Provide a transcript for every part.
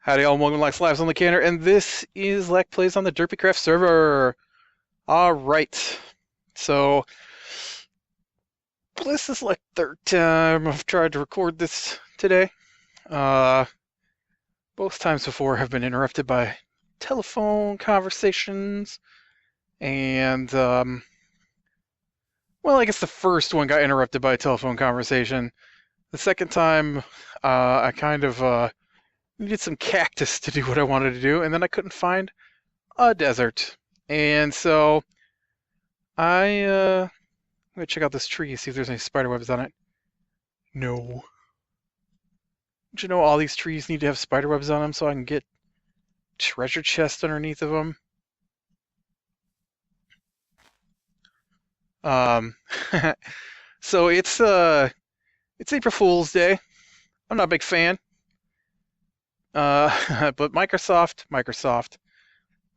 Howdy all, welcome to Lex Lives on the Canner, and this is Lex Plays on the Derpy Craft server. Alright, so this is like third time I've tried to record this today. Uh, both times before have been interrupted by telephone conversations, and well, I guess the first one got interrupted by a telephone conversation. The second time, I kind of needed some cactus to do what I wanted to do, and then I couldn't find a desert. And so I'm gonna check out this tree, see if there's any spider webs on it. No. Don't you know all these trees need to have spider webs on them so I can get treasure chests underneath of them? Um, so it's April Fool's Day. I'm not a big fan. But Microsoft,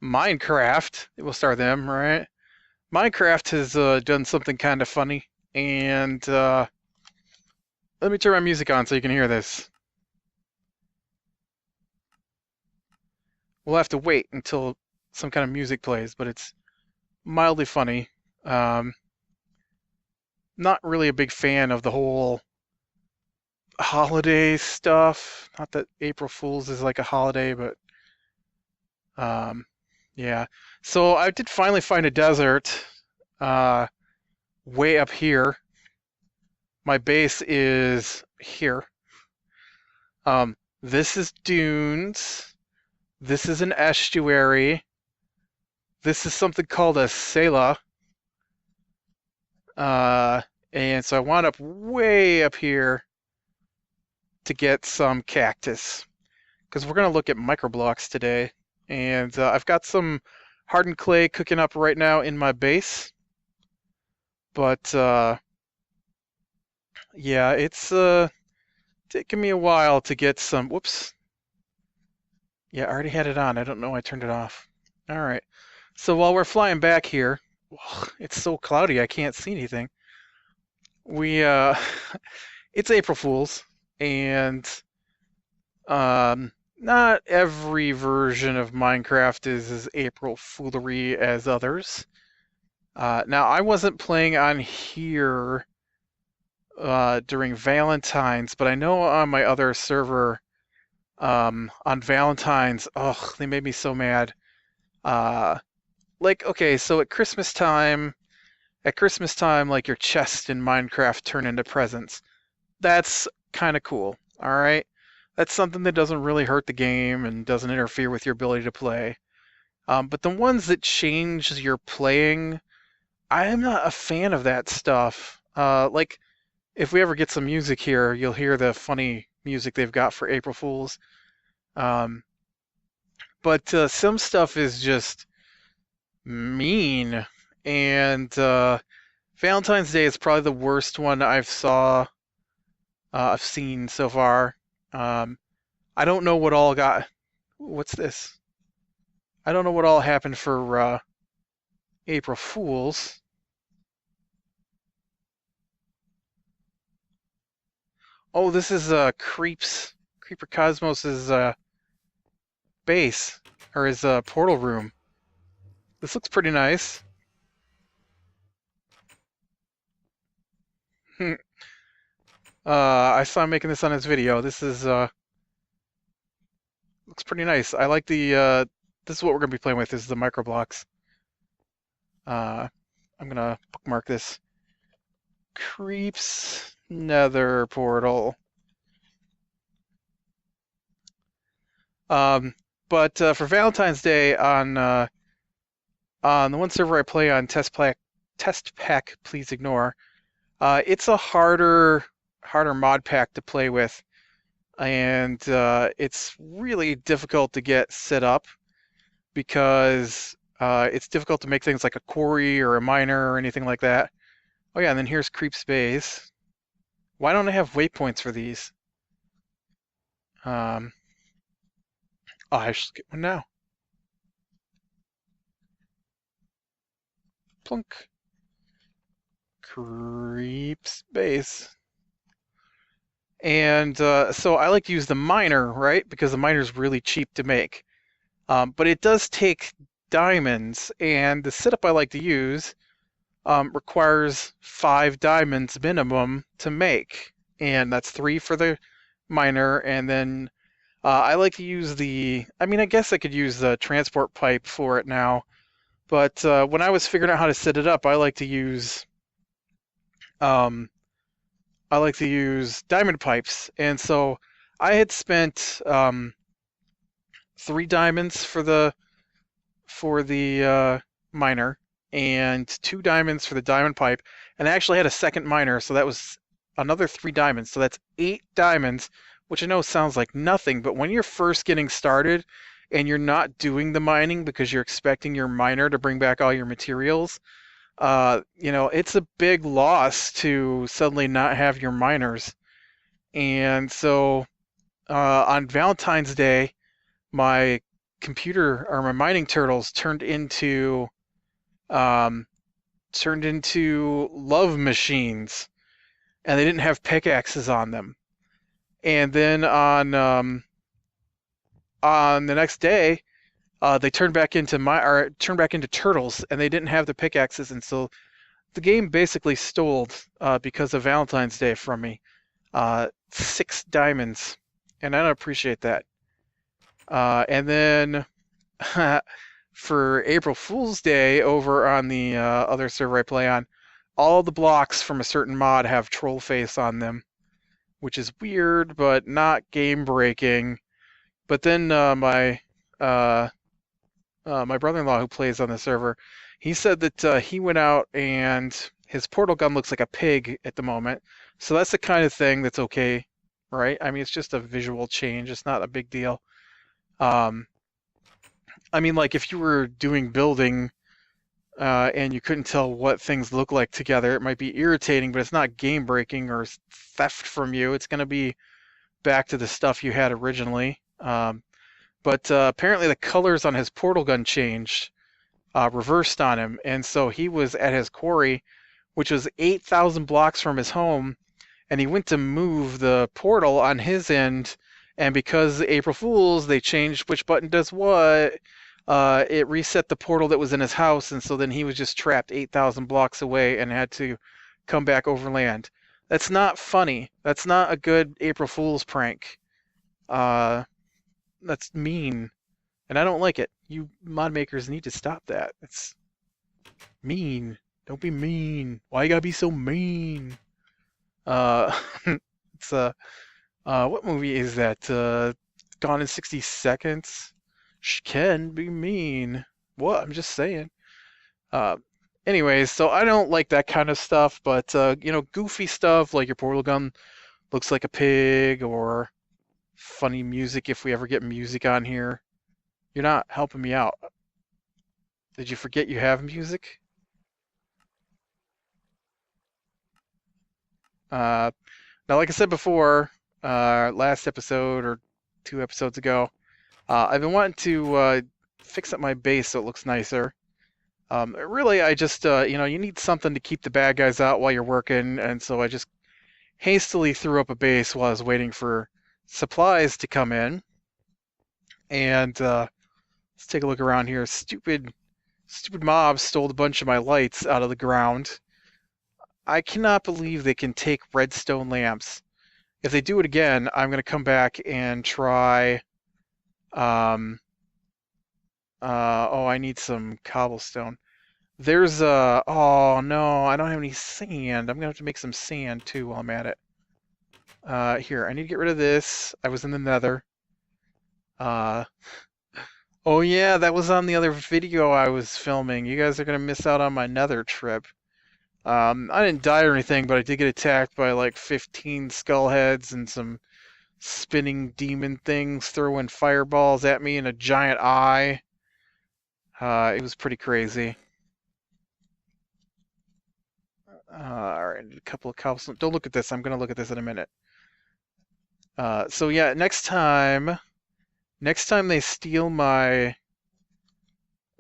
Minecraft, we'll start them, right? Minecraft has done something kind of funny, and let me turn my music on so you can hear this. We'll have to wait until some kind of music plays, but it's mildly funny. Not really a big fan of the whole holiday stuff. Not that April Fool's is like a holiday, but yeah. So I did finally find a desert way up here. My base is here. This is dunes. This is an estuary. This is something called a sela. And so I wound up way up here to get some cactus, because we're going to look at microblocks today. And I've got some hardened clay cooking up right now in my base. But yeah, it's taking me a while to get some. Whoops. Yeah, I already had it on. I don't know. I turned it off. All right. So while we're flying back here, it's so cloudy I can't see anything. We it's April Fool's, and not every version of Minecraft is as April Foolery as others. Now I wasn't playing on here during Valentine's, but I know on my other server on Valentine's, oh, they made me so mad. Like, okay, so at Christmas time, like your chests in Minecraft turn into presents. That's kind of cool, all right? That's something that doesn't really hurt the game and doesn't interfere with your ability to play. But the ones that change your playing, I am not a fan of that stuff. Like, if we ever get some music here, you'll hear the funny music they've got for April Fools. But some stuff is just mean, and Valentine's Day is probably the worst one I've seen so far. I don't know what all got. What's this? I don't know what all happened for April Fools. Oh, this is Creeper Cosmos's base, or his portal room. This looks pretty nice. I saw him making this on his video. This is looks pretty nice. I like the this is what we're gonna be playing with, is the microblocks. I'm gonna bookmark this. Creeps Nether portal. But for Valentine's Day on the one server I play on, test pack, please ignore. It's a harder mod pack to play with, and it's really difficult to get set up because it's difficult to make things like a quarry or a miner or anything like that. Oh yeah, and then here's Creep's base. Why don't I have waypoints for these? Oh, I should get one now. Plunk. Creep's base. And so I like to use the miner, right? Because the miner is really cheap to make. But it does take diamonds, and the setup I like to use requires 5 diamonds minimum to make. And that's 3 for the miner, and then I like to use I mean, I guess I could use the transport pipe for it now, but when I was figuring out how to set it up, um, I like to use diamond pipes, and so I had spent 3 diamonds for the miner and 2 diamonds for the diamond pipe, and I actually had a second miner, so that was another 3 diamonds. So that's 8 diamonds, which I know sounds like nothing, but when you're first getting started and you're not doing the mining because you're expecting your miner to bring back all your materials, it's a big loss to suddenly not have your miners. And so on Valentine's Day, my computer or my mining turtles um, turned into love machines, and they didn't have pickaxes on them. And then on the next day, they turned back into turtles, and they didn't have the pickaxes, and so the game basically stole because of Valentine's Day from me. 6 diamonds, and I don't appreciate that. And then for April Fool's Day over on the other server I play on, all the blocks from a certain mod have troll face on them, which is weird but not game breaking. But then my brother-in-law who plays on the server, he said that he went out and his portal gun looks like a pig at the moment. So that's the kind of thing that's okay, right? I mean, it's just a visual change. It's not a big deal. Um, I mean, like if you were doing building and you couldn't tell what things look like together, it might be irritating, but it's not game breaking or theft from you. It's going to be back to the stuff you had originally. But apparently the colors on his portal gun changed, reversed on him, and so he was at his quarry, which was 8,000 blocks from his home, and he went to move the portal on his end, and because April Fools, they changed which button does what. It reset the portal that was in his house, and so then he was just trapped 8,000 blocks away and had to come back overland. That's not funny. That's not a good April Fool's prank. That's mean, and I don't like it. You mod makers need to stop that. It's mean. Don't be mean. Why you gotta be so mean? Uh, it's what movie is that? Gone in 60 Seconds. She can be mean. What? I'm just saying. Uh, anyways, so I don't like that kind of stuff, but goofy stuff like your portal gun looks like a pig, or funny music if we ever get music on here. You're not helping me out. Did you forget you have music? Now, like I said before, last episode or 2 episodes ago, I've been wanting to fix up my base so it looks nicer. Really, I just, you need something to keep the bad guys out while you're working, and so I just hastily threw up a base while I was waiting for supplies to come in. And let's take a look around here. Stupid mobs stole a bunch of my lights out of the ground. I cannot believe they can take redstone lamps. If they do it again, I'm going to come back and try... I need some cobblestone. There's oh no, I don't have any sand. I'm going to have to make some sand too while I'm at it. Here, I need to get rid of this. I was in the nether. Oh yeah, that was on the other video I was filming. You guys are going to miss out on my nether trip. I didn't die or anything, but I did get attacked by like 15 skull heads and some spinning demon things throwing fireballs at me and a giant eye. It was pretty crazy. Alright, a couple of cobblestone. Don't look at this. I'm going to look at this in a minute. So yeah, next time they steal my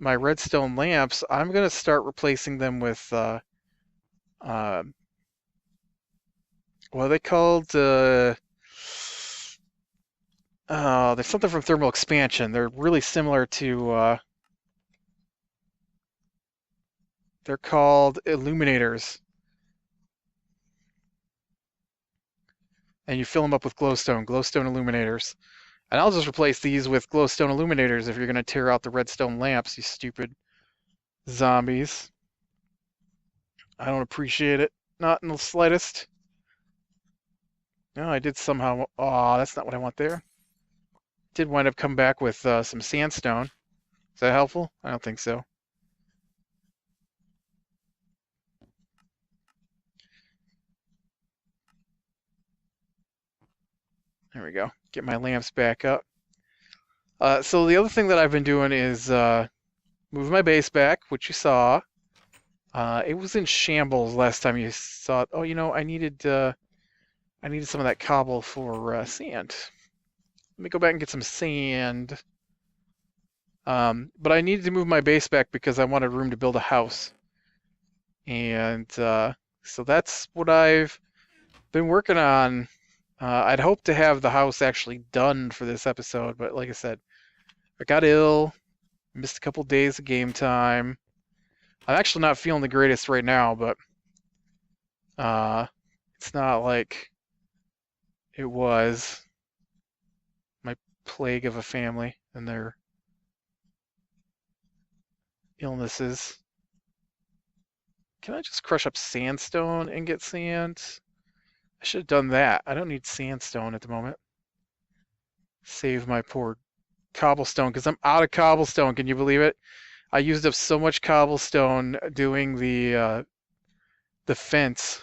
redstone lamps, I'm going to start replacing them with what are they called? there's something from thermal expansion. They're really similar to, they're called illuminators. And you fill them up with glowstone illuminators. And I'll just replace these with glowstone illuminators if you're going to tear out the redstone lamps, you stupid zombies. I don't appreciate it. Not in the slightest. No, I did somehow... Aw, that's not what I want there. Did wind up coming back with some sandstone. Is that helpful? I don't think so. There we go. Get my lamps back up. So the other thing that I've been doing is move my base back, which you saw. It was in shambles last time you saw it. Oh, you know, I needed some of that cobble for sand. Let me go back and get some sand. But I needed to move my base back because I wanted room to build a house. And so that's what I've been working on. I'd hoped to have the house actually done for this episode, but like I said, I got ill, missed a couple days of game time. I'm actually not feeling the greatest right now, but it's not like it was my plague of a family and their illnesses. Can I just crush up sandstone and get sand? I should have done that. I don't need sandstone at the moment. Save my poor cobblestone because I'm out of cobblestone. Can you believe it? I used up so much cobblestone doing the fence.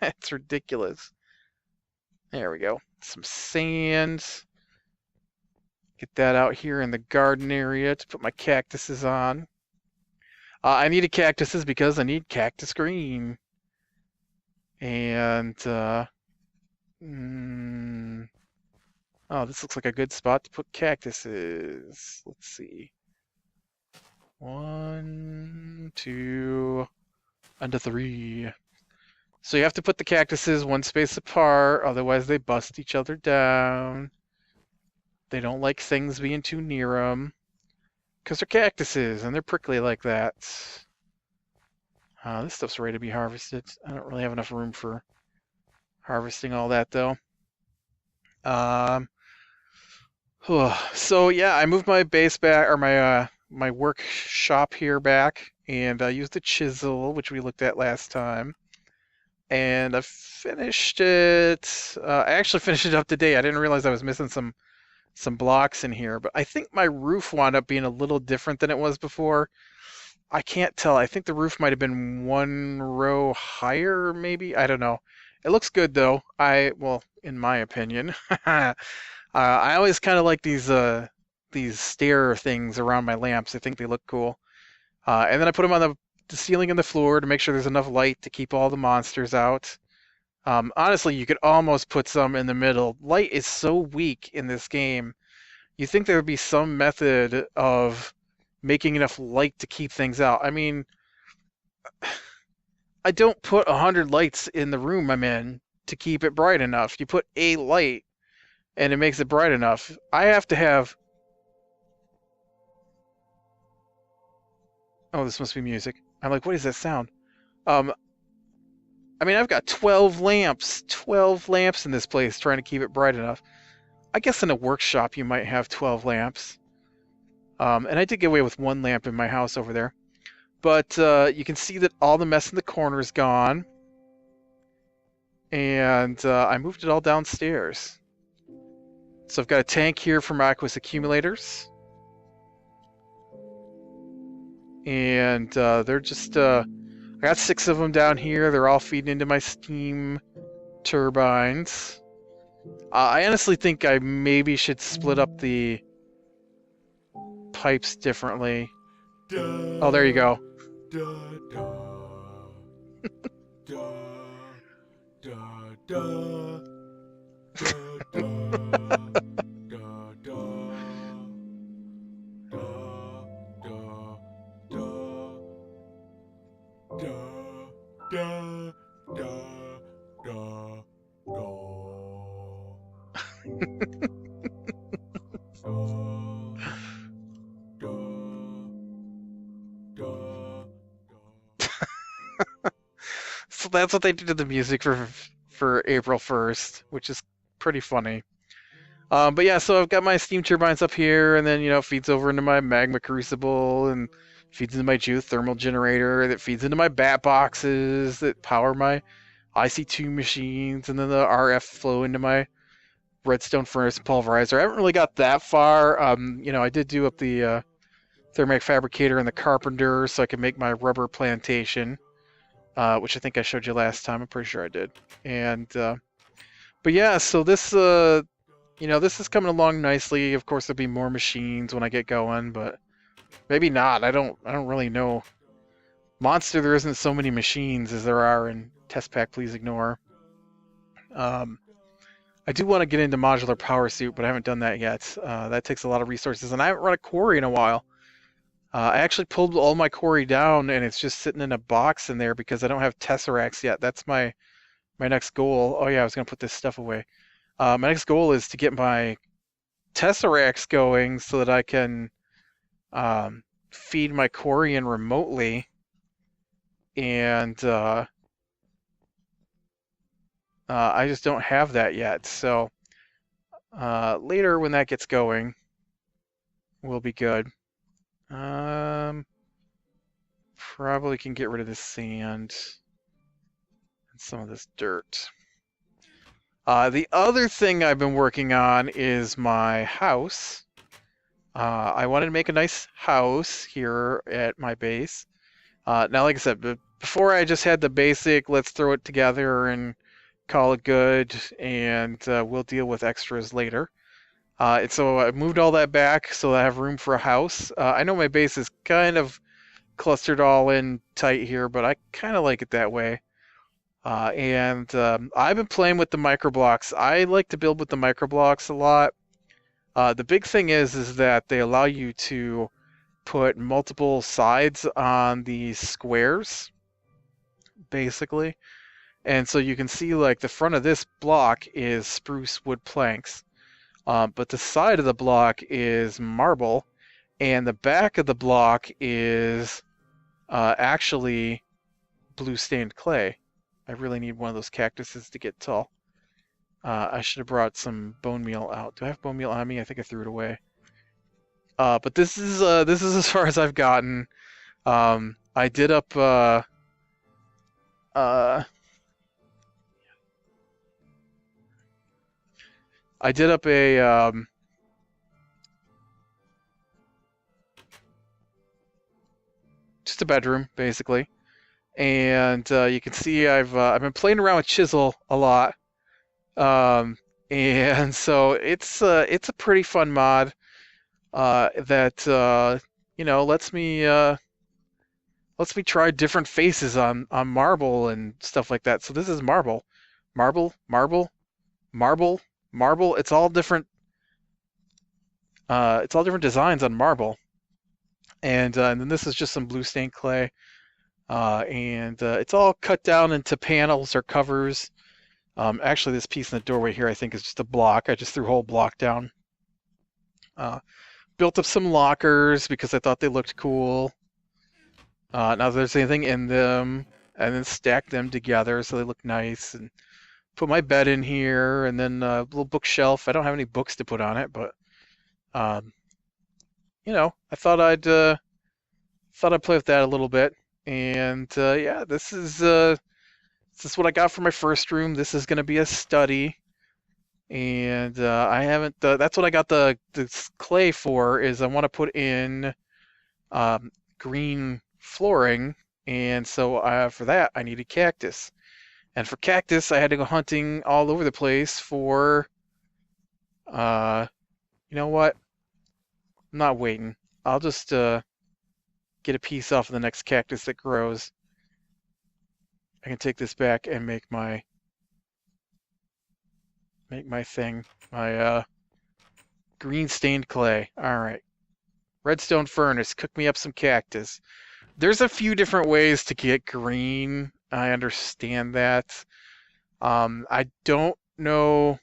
It's ridiculous. There we go. Some sand. Get that out here in the garden area to put my cactuses on. I needed cactuses because I need cactus green. And, oh, this looks like a good spot to put cactuses. Let's see. 1, 2, and 3. So you have to put the cactuses one space apart, otherwise they bust each other down. They don't like things being too near them. Because they're cactuses, and they're prickly like that. This stuff's ready to be harvested. I don't really have enough room for harvesting all that, though. So yeah, I moved my base back, or my workshop here back, and I used the chisel, which we looked at last time. And I finished it. I actually finished it up today. I didn't realize I was missing some blocks in here, but I think my roof wound up being a little different than it was before. I can't tell. I think the roof might have been 1 row higher, maybe. I don't know. It looks good though. Well, in my opinion, I always kind of like these stair things around my lamps. I think they look cool. And then I put them on the ceiling and the floor to make sure there's enough light to keep all the monsters out. Honestly, you could almost put some in the middle. Light is so weak in this game. You think there would be some method of making enough light to keep things out. I mean, I don't put 100 lights in the room I'm in to keep it bright enough. You put a light and it makes it bright enough. I have to have... Oh, this must be music. I'm like, what is that sound? I mean, I've got 12 lamps. 12 lamps in this place trying to keep it bright enough. I guess in a workshop you might have 12 lamps. And I did get away with 1 lamp in my house over there. But you can see that all the mess in the corner is gone. And I moved it all downstairs. So I've got a tank here for my aqueous accumulators. And they're just... I got 6 of them down here. They're all feeding into my steam turbines. I honestly think I maybe should split up the pipes differently. Oh, there you go. that's what they did to the music for April 1st, which is pretty funny. But yeah, so I've got my steam turbines up here, and then it feeds over into my magma crucible, and feeds into my geothermal generator that feeds into my bat boxes that power my IC2 machines, and then the RF flow into my redstone furnace pulverizer. I haven't really got that far. I did do up the thermatic fabricator and the carpenter so I could make my rubber plantation, which I think I showed you last time. I'm pretty sure I did. And but yeah, so this this is coming along nicely. Of course, there'll be more machines when I get going, but maybe not. I don't really know. Monster, there isn't so many machines as there are in Test Pack. Please ignore. I do want to get into modular power suit, but I haven't done that yet. That takes a lot of resources, and I haven't run a quarry in a while. I actually pulled all my quarry down, and it's just sitting in a box in there because I don't have tesseracts yet. That's my next goal. Oh yeah, I was gonna put this stuff away. My next goal is to get my tesseracts going so that I can feed my quarry in remotely, and I just don't have that yet. So later when that gets going, we'll be good. Probably can get rid of this sand and some of this dirt. The other thing I've been working on is my house. I wanted to make a nice house here at my base. Now, like I said, before I just had the basic, let's throw it together and call it good, and we'll deal with extras later. And so I moved all that back so I have room for a house. I know my base is kind of clustered all in tight here, but I kind of like it that way. And I've been playing with the microblocks. I like to build with the microblocks a lot. The big thing is that they allow you to put multiple sides on these squares, basically. And so you can see like the front of this block is spruce wood planks, but the side of the block is marble, and the back of the block is actually blue stained clay. I really need one of those cactuses to get tall. I should have brought some bone meal out. Do I have bone meal on me? I think I threw it away. But this is as far as I've gotten. I did up a just a bedroom basically, and you can see I've been playing around with Chisel a lot, and so it's a pretty fun mod that lets me try different faces on marble and stuff like that. So this is marble, marble, marble, marble, marble. It's all different designs on marble, and then this is just some blue stained clay, and it's all cut down into panels or covers. Actually, this piece in the doorway here I think is just a block. I just threw a whole block down. Built up some lockers because I thought they looked cool. Not that there's anything in them, and then stacked them together so they look nice, and put my bed in here, and then a little bookshelf. I don't have any books to put on it, but I thought I'd play with that a little bit. And yeah, this is what I got for my first room. This is gonna be a study, and I haven't. That's what I got the clay for. Is I want to put in green flooring, and so for that I needed cactus. And for cactus, I had to go hunting all over the place for, you know what? I'm not waiting. I'll just get a piece off of the next cactus that grows. I can take this back and make my thing, my green stained clay. All right, redstone furnace. Cook me up some cactus. There's a few different ways to get green. I understand that. I don't know.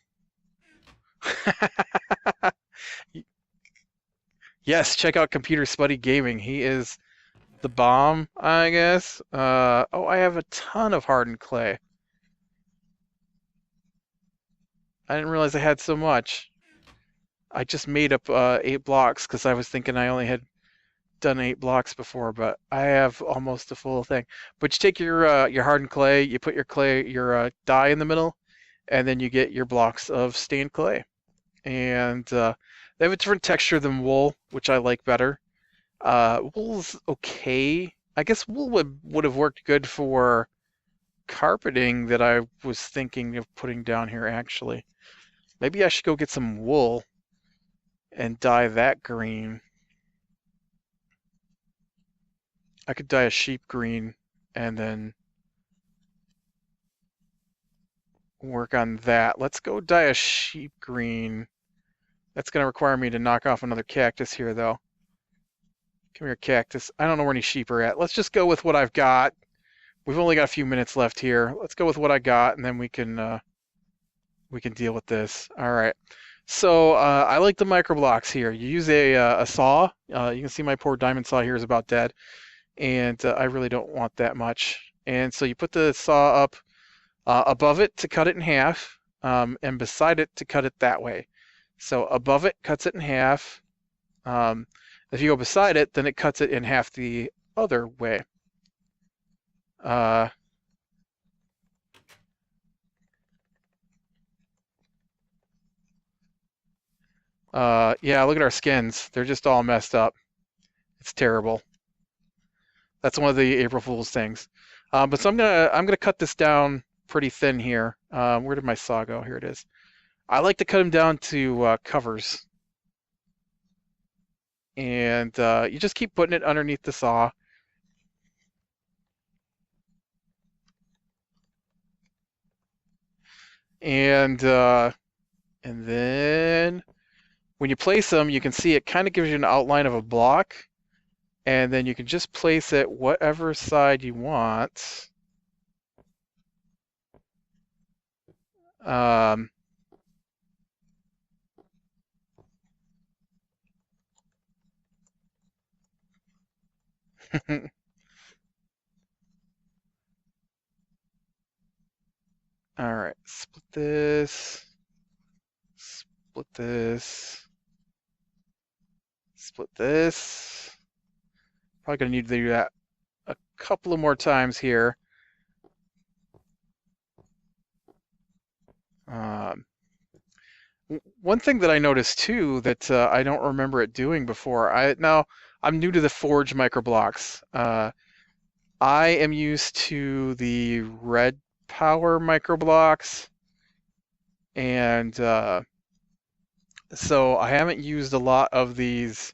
Yes, check out Computer Spuddy Gaming. He is the bomb, I guess. Oh, I have a ton of hardened clay. I didn't realize I had so much. I just made up 8 blocks because I was thinking I only had done 8 blocks before, but I have almost a full thing. But you take your hardened clay, you put your dye in the middle, and then you get your blocks of stained clay. And they have a different texture than wool, which I like better. Wool's okay. I guess wool would have worked good for carpeting that I was thinking of putting down here actually. Maybe I should go get some wool and dye that green. I could dye a sheep green and then work on that. Let's go dye a sheep green. That's going to require me to knock off another cactus here, though. Come here, cactus. I don't know where any sheep are at. Let's just go with what I've got. We've only got a few minutes left here. Let's go with what I got, and then we can deal with this. All right. So I like the micro blocks here. You use a saw. You can see my poor diamond saw here is about dead, and I really don't want that much. And so you put the saw up above it to cut it in half, and beside it to cut it that way. So above it cuts it in half. If you go beside it, then it cuts it in half the other way. Yeah, look at our skins. They're just all messed up. It's terrible. That's one of the April Fool's things. But so I'm gonna cut this down pretty thin here. Where did my saw go? Here it is. I like to cut them down to covers. And you just keep putting it underneath the saw. And then when you place them, you can see it kind of gives you an outline of a block. And then you can just place it whatever side you want. All right, split this, split this, split this. Probably gonna need to do that a couple of more times here. One thing that I noticed too that I don't remember it doing before. Now I'm new to the forge microblocks. I am used to the red power microblocks, and so I haven't used a lot of these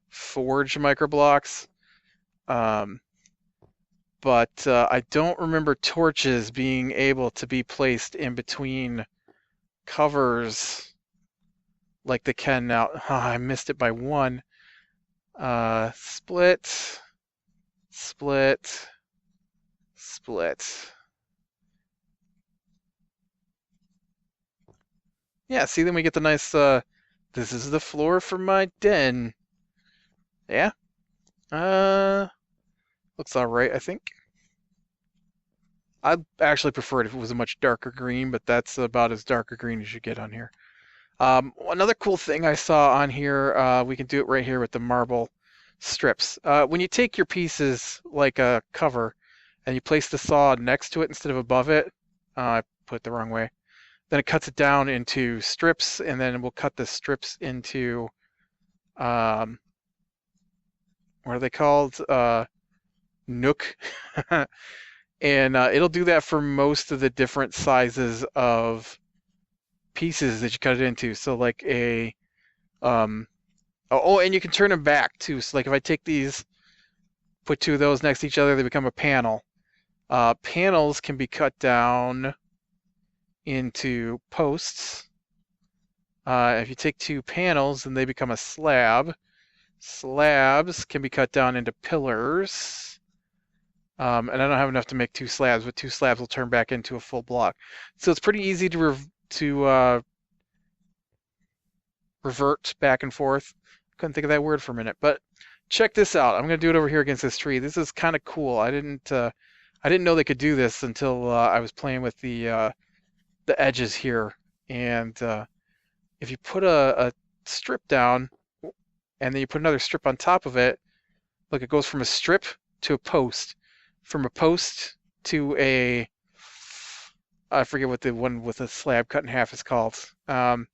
forge microblocks. But I don't remember torches being able to be placed in between covers like they can now. Oh, I missed it by one. Split, split, split. Yeah, see, then we get the nice, this is the floor for my den. Yeah. Looks all right, I think. I'd actually prefer it if it was a much darker green, but that's about as dark a green as you get on here. Another cool thing I saw on here, we can do it right here with the marble strips. When you take your pieces like a cover and you place the saw next to it instead of above it, I put it the wrong way, then it cuts it down into strips, and then we'll cut the strips into, what are they called? Nook. And it'll do that for most of the different sizes of pieces that you cut it into. So like a, oh, and you can turn them back too. So like if I take these, put two of those next to each other, they become a panel. Panels can be cut down into posts. If you take two panels, then they become a slab. Slabs can be cut down into pillars. And I don't have enough to make 2 slabs, but 2 slabs will turn back into a full block. So it's pretty easy to revert back and forth. Couldn't think of that word for a minute, but check this out. I'm gonna do it over here against this tree. This is kind of cool. I didn't know they could do this until I was playing with the edges here. And if you put a strip down and then you put another strip on top of it, look, it goes from a strip to a post, from a post to a, I forget what the one with a slab cut in half is called. But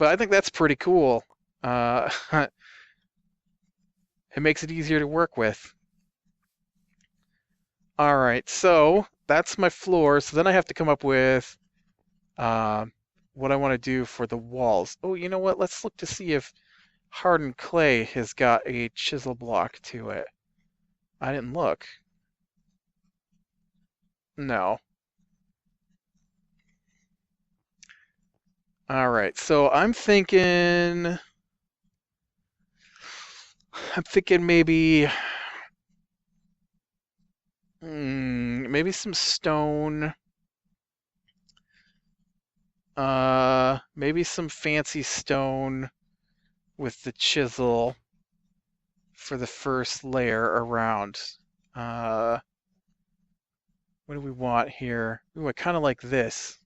I think that's pretty cool. It makes it easier to work with. All right, so that's my floor. So then I have to come up with what I want to do for the walls. Oh, you know what? Let's look to see if hardened clay has got a chisel block to it. I didn't look. No. All right, so I'm thinking maybe maybe some stone. Maybe some fancy stone with the chisel for the first layer around. What do we want here? Ooh, I kind of like this.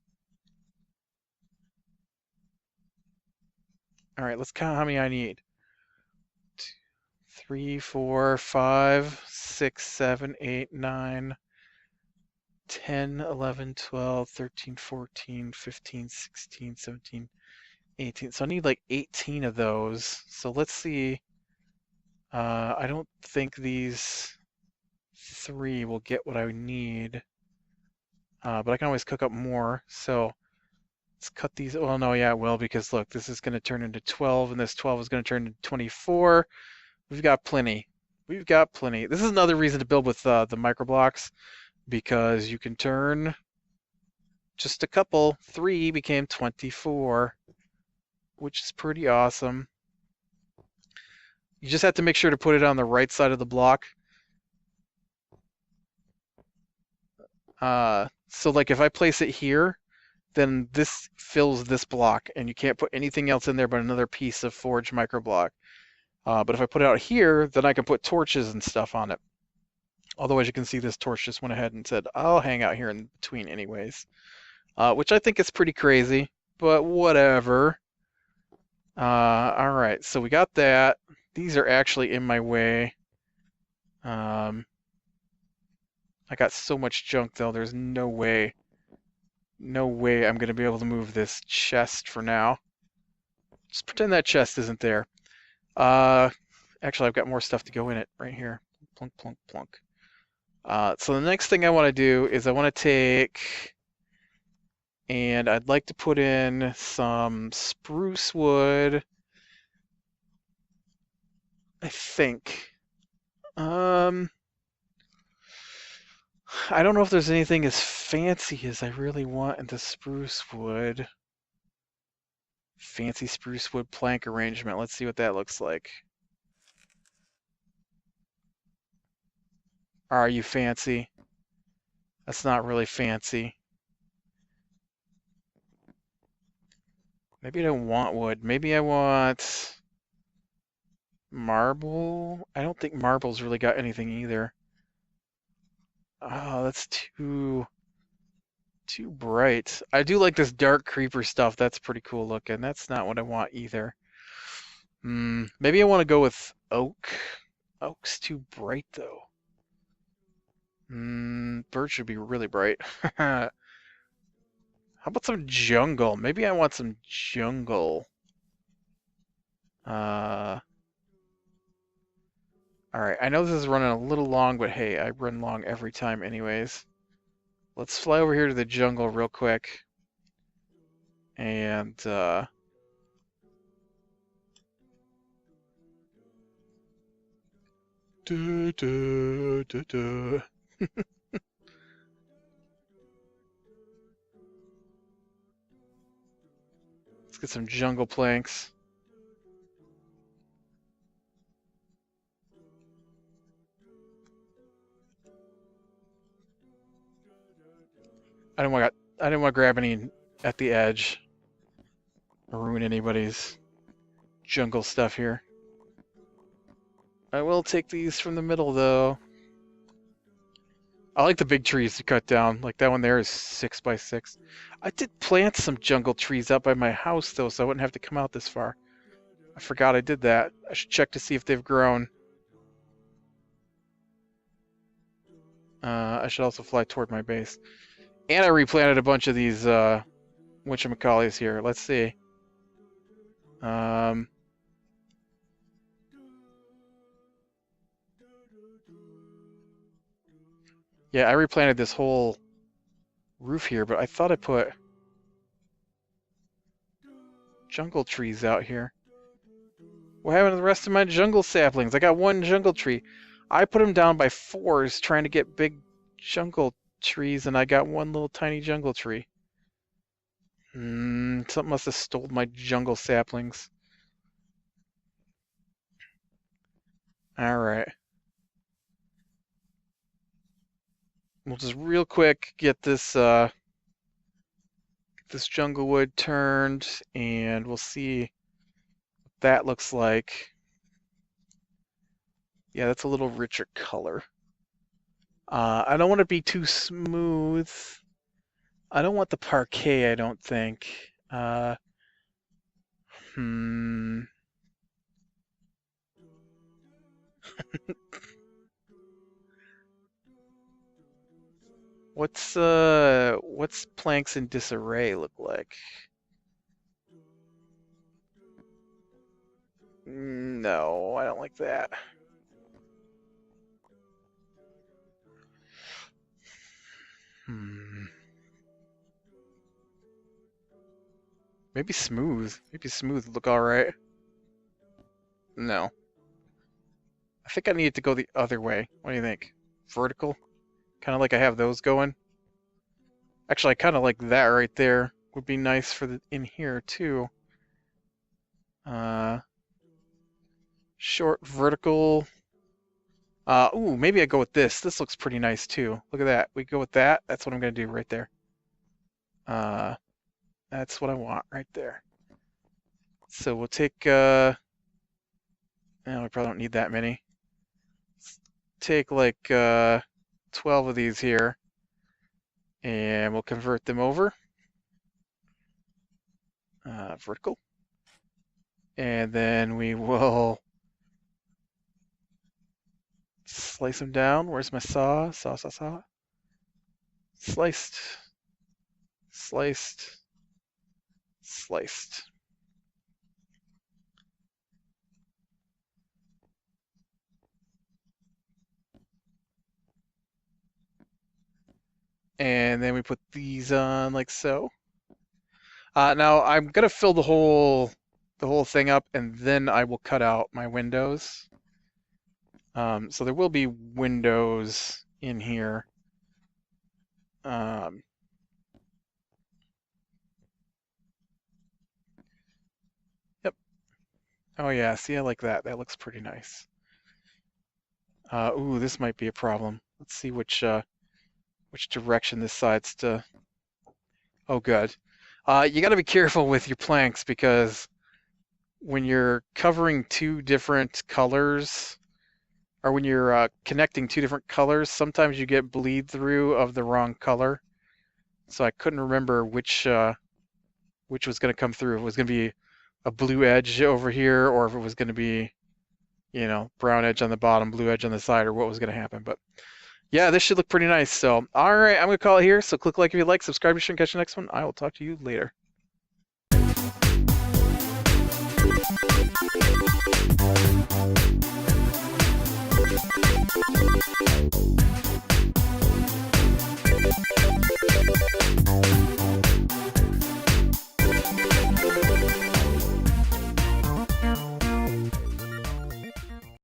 All right, let's count how many I need. 2, 3, 4, 5, 6, 7, 8, 9, 10, 11, 12, 13, 14, 15, 16, 17, 18. So I need like 18 of those. So let's see. I don't think these 3 will get what I need. But I can always cook up more. So let's cut these. Well, no, yeah, it will, because look, this is going to turn into 12, and this 12 is going to turn into 24. We've got plenty. We've got plenty. This is another reason to build with the micro blocks, because you can turn just a couple. 3 became 24, which is pretty awesome. You just have to make sure to put it on the right side of the block. So like if I place it here, then this fills this block, and you can't put anything else in there but another piece of forged micro block. But if I put it out here, then I can put torches and stuff on it. Although, as you can see, this torch just went ahead and said, I'll hang out here in between anyways. Which I think is pretty crazy, but whatever. All right, so we got that. These are actually in my way. I got so much junk, though. There's no way I'm going to be able to move this chest for now. Just pretend that chest isn't there. Actually, I've got more stuff to go in it right here. Plunk, plunk, plunk. So the next thing I want to do is I want to take, and I'd like to put in some spruce wood, I think. I don't know if there's anything as fancy as I really want in the spruce wood. Fancy spruce wood plank arrangement. Let's see what that looks like. Are you fancy? That's not really fancy. Maybe I don't want wood. Maybe I want marble. I don't think marble's really got anything either. Oh, that's too bright. I do like this dark creeper stuff. That's pretty cool looking. That's not what I want either. Maybe I want to go with oak. Oak's too bright though. Birch should be really bright. How about some jungle? Maybe I want some jungle. Alright, I know this is running a little long, but hey, I run long every time anyways. Let's fly over here to the jungle real quick. And, let's get some jungle planks. I didn't want to grab any at the edge or ruin anybody's jungle stuff here. I will take these from the middle, though. I like the big trees to cut down. Like that one there is 6 by 6. I did plant some jungle trees out by my house, though, so I wouldn't have to come out this far. I forgot I did that. I should check to see if they've grown. I should also fly toward my base. And I replanted a bunch of these whatchamacallies here. Let's see. Yeah, I replanted this whole roof here, but I thought I put jungle trees out here. What happened to the rest of my jungle saplings? I got one jungle tree. I put them down by 4s trying to get big jungle trees, and I got one little tiny jungle tree. Something must have stole my jungle saplings. Alright. We'll just real quick get this jungle wood turned, and we'll see what that looks like. Yeah, that's a little richer color. I don't want to be too smooth. I don't want the parquet, I don't think. What's planks in disarray look like? No, I don't like that. Maybe smooth. Maybe smooth look alright. No. I think I need to go the other way. What do you think? Vertical? Kind of like I have those going. Actually, I kind of like that right there. Would be nice for the in here too. Short vertical. Ooh, maybe I go with this. This looks pretty nice too. Look at that. We go with that. That's what I'm gonna do right there. That's what I want right there. So we'll take. No, we probably don't need that many. Let's take like 12 of these here, and we'll convert them over. Vertical. And then we will slice them down. Where's my saw? Saw. Sliced. Sliced. Sliced. And then we put these on like so. Now I'm gonna fill the whole thing up, and then I will cut out my windows. So there will be windows in here. Yep. Oh yeah, see, I like that. That looks pretty nice. Ooh, this might be a problem. Let's see which direction this side's to. Oh, good. You got to be careful with your planks, because when you're covering 2 different colors, or when you're connecting 2 different colors, sometimes you get bleed through of the wrong color. So I couldn't remember which was going to come through. If it was going to be a blue edge over here, or if it was going to be, brown edge on the bottom, blue edge on the side, or what was going to happen. But yeah, this should look pretty nice. So, all right, I'm going to call it here. So click like if you like, subscribe if you should catch the next one. I will talk to you later.